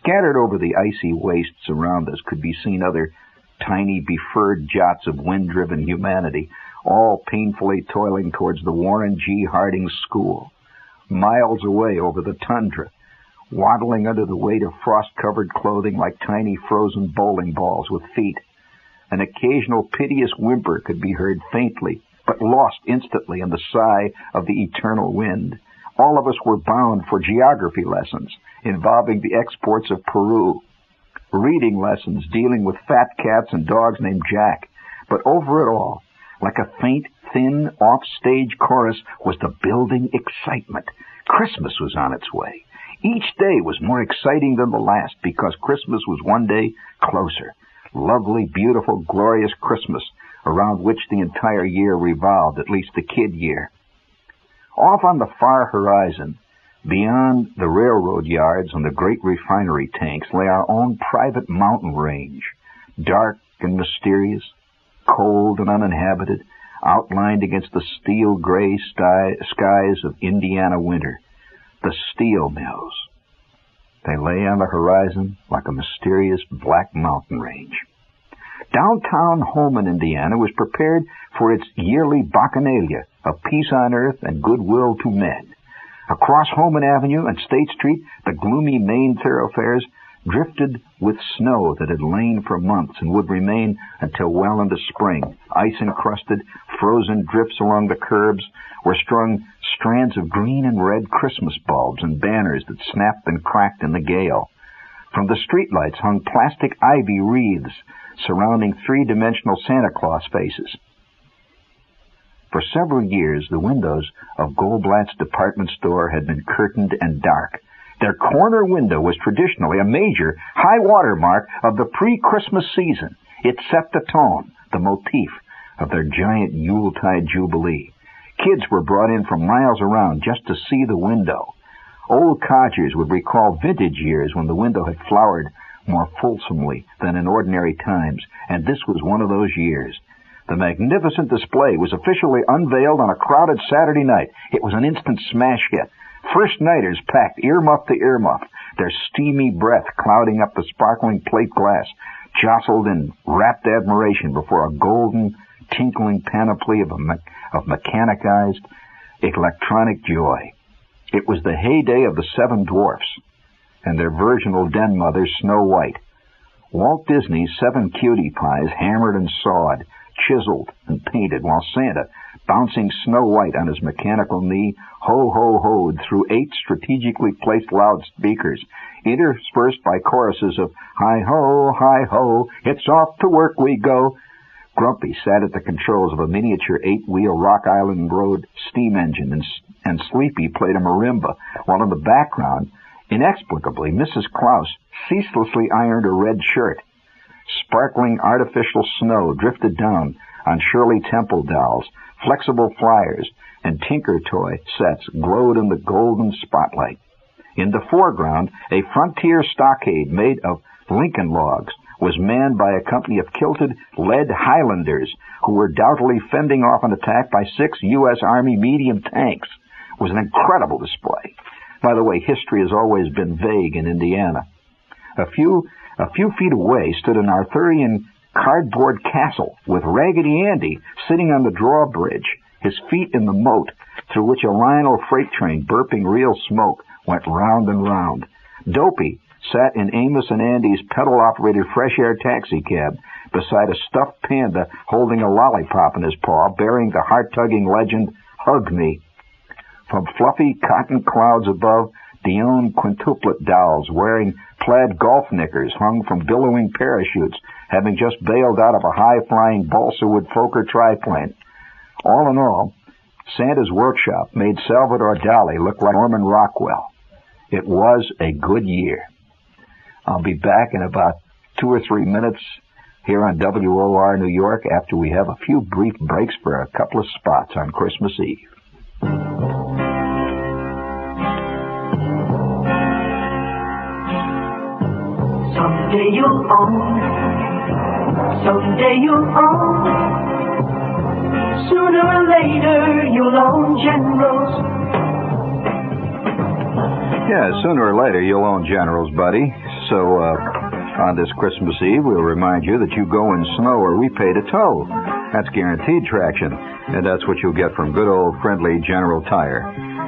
Scattered over the icy wastes around us could be seen other tiny, befurred jots of wind-driven humanity, all painfully toiling towards the Warren G. Harding School. Miles away over the tundra, waddling under the weight of frost-covered clothing like tiny frozen bowling balls with feet. An occasional piteous whimper could be heard faintly, but lost instantly in the sigh of the eternal wind. All of us were bound for geography lessons involving the exports of Peru, reading lessons dealing with fat cats and dogs named Jack. But over it all, like a faint, thin, off-stage chorus, was the building excitement. Christmas was on its way. Each day was more exciting than the last because Christmas was one day closer. Lovely, beautiful, glorious Christmas, around which the entire year revolved, at least the kid year. Off on the far horizon, beyond the railroad yards and the great refinery tanks, lay our own private mountain range, dark and mysterious, cold and uninhabited, outlined against the steel-gray skies of Indiana winter. The steel mills. They lay on the horizon like a mysterious black mountain range. Downtown Holmen, Indiana, was prepared for its yearly bacchanalia of peace on earth and goodwill to men. Across Holmen Avenue and State Street, the gloomy main thoroughfares drifted with snow that had lain for months and would remain until well into spring. Ice-encrusted, frozen drifts along the curbs were strung strands of green and red Christmas bulbs and banners that snapped and cracked in the gale. From the streetlights hung plastic ivy wreaths surrounding three-dimensional Santa Claus faces. For several years, the windows of Goldblatt's department store had been curtained and dark. Their corner window was traditionally a major high-water mark of the pre-Christmas season. It set the tone, the motif, of their giant Yuletide jubilee. Kids were brought in from miles around just to see the window. Old codgers would recall vintage years when the window had flowered more fulsomely than in ordinary times, and this was one of those years. The magnificent display was officially unveiled on a crowded Saturday night. It was an instant smash hit. First-nighters packed earmuff to earmuff, their steamy breath clouding up the sparkling plate glass, jostled in rapt admiration before a golden, tinkling panoply of mechanized, electronic joy. It was the heyday of the Seven Dwarfs and their virginal den mother, Snow White. Walt Disney's 7 cutie pies hammered and sawed, chiseled and painted, while Santa, bouncing Snow White on his mechanical knee, ho-ho-hoed through 8 strategically placed loudspeakers, interspersed by choruses of hi-ho, it's off to work we go. Grumpy sat at the controls of a miniature 8-wheel Rock Island Road steam engine, and Sleepy played a marimba, while in the background, inexplicably, Mrs. Klaus ceaselessly ironed a red shirt. Sparkling artificial snow drifted down on Shirley Temple dolls, flexible flyers, and Tinker toy sets glowed in the golden spotlight. In the foreground, a frontier stockade made of Lincoln logs was manned by a company of kilted lead Highlanders who were doubtfully fending off an attack by 6 U.S. Army medium tanks. It was an incredible display. By the way, history has always been vague in Indiana. A few feet away stood an Arthurian cardboard castle with Raggedy Andy sitting on the drawbridge, his feet in the moat, through which a Lionel freight train, burping real smoke, went round and round. Dopey sat in Amos and Andy's pedal-operated fresh-air taxicab beside a stuffed panda holding a lollipop in his paw, bearing the heart-tugging legend, "Hug Me." From fluffy cotton clouds above, Dion quintuplet dolls wearing plaid golf knickers hung from billowing parachutes, having just bailed out of a high-flying balsa wood Fokker triplane. All in all, Santa's workshop made Salvador Dali look like Norman Rockwell. It was a good year. I'll be back in about 2 or 3 minutes here on WOR New York after we have a few brief breaks for a couple of spots on Christmas Eve. Someday you'll own, someday you'll own, sooner or later you'll own Generals. Yeah, sooner or later you'll own Generals, buddy. So, on this Christmas Eve, we'll remind you that you go in snow or we pay to tow. That's guaranteed traction, and that's what you'll get from good old friendly General Tire.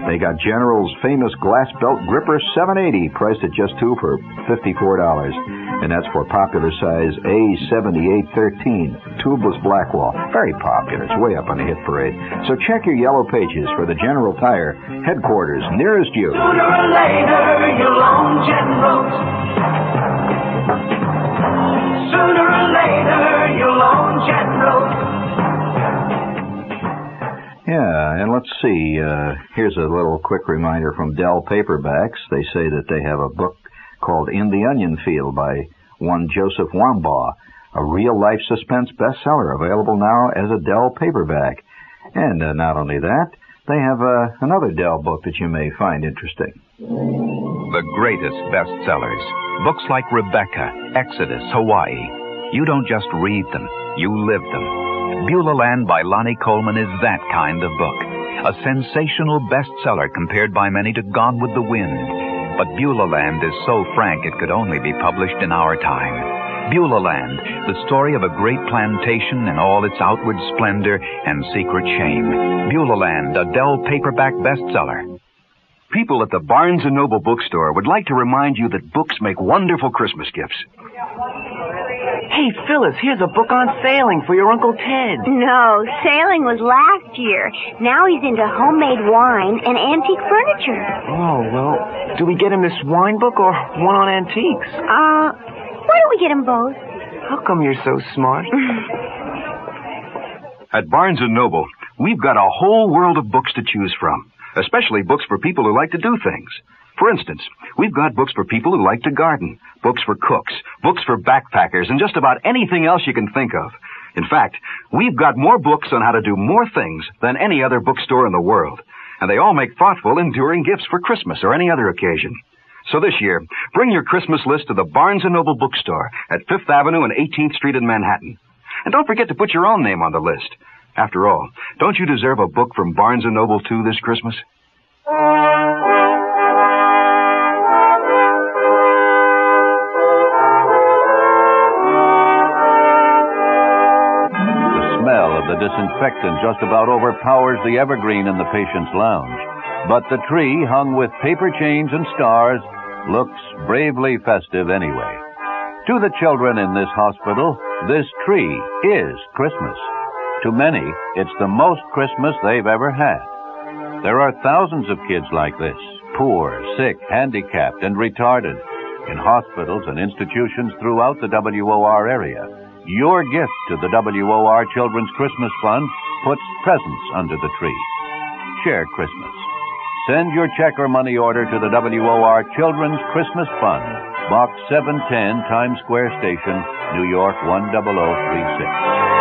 They got General's famous glass belt gripper 780, priced at just $2 for $54. And that's for popular size A7813, tubeless Blackwall. Very popular. It's way up on the hit parade. So check your yellow pages for the General Tire headquarters nearest you. Sooner or later, you'll own General's. Sooner or later, you'll own General's. Yeah, and let's see. Here's a little quick reminder from Dell Paperbacks. They say that they have a book called In the Onion Field by one Joseph Wambaugh, a real-life suspense bestseller available now as a Dell paperback. And not only that, they have another Dell book that you may find interesting. The greatest bestsellers. Books like Rebecca, Exodus, Hawaii. You don't just read them, you live them. Beulah Land by Lonnie Coleman is that kind of book. A sensational bestseller compared by many to Gone with the Wind. But Beulah Land is so frank it could only be published in our time. Beulah Land, the story of a great plantation in all its outward splendor and secret shame. Beulah Land, a Dell paperback bestseller. People at the Barnes & Noble bookstore would like to remind you that books make wonderful Christmas gifts. Hey, Phyllis, here's a book on sailing for your Uncle Ted. No, sailing was last year. Now he's into homemade wine and antique furniture. Oh, well, do we get him this wine book or one on antiques? Why don't we get him both? How come you're so smart? At Barnes & Noble, we've got a whole world of books to choose from, especially books for people who like to do things. For instance, we've got books for people who like to garden, books for cooks, books for backpackers, and just about anything else you can think of. In fact, we've got more books on how to do more things than any other bookstore in the world. And they all make thoughtful, enduring gifts for Christmas or any other occasion. So this year, bring your Christmas list to the Barnes & Noble bookstore at 5th Avenue and 18th Street in Manhattan. And don't forget to put your own name on the list. After all, don't you deserve a book from Barnes & Noble, too, this Christmas? The disinfectant just about overpowers the evergreen in the patient's lounge. But the tree, hung with paper chains and stars, looks bravely festive anyway. To the children in this hospital, this tree is Christmas. To many, it's the most Christmas they've ever had. There are thousands of kids like this, poor, sick, handicapped, and retarded, in hospitals and institutions throughout the WOR area. Your gift to the WOR Children's Christmas Fund puts presents under the tree. Share Christmas. Send your check or money order to the WOR Children's Christmas Fund, Box 710, Times Square Station, New York 10036.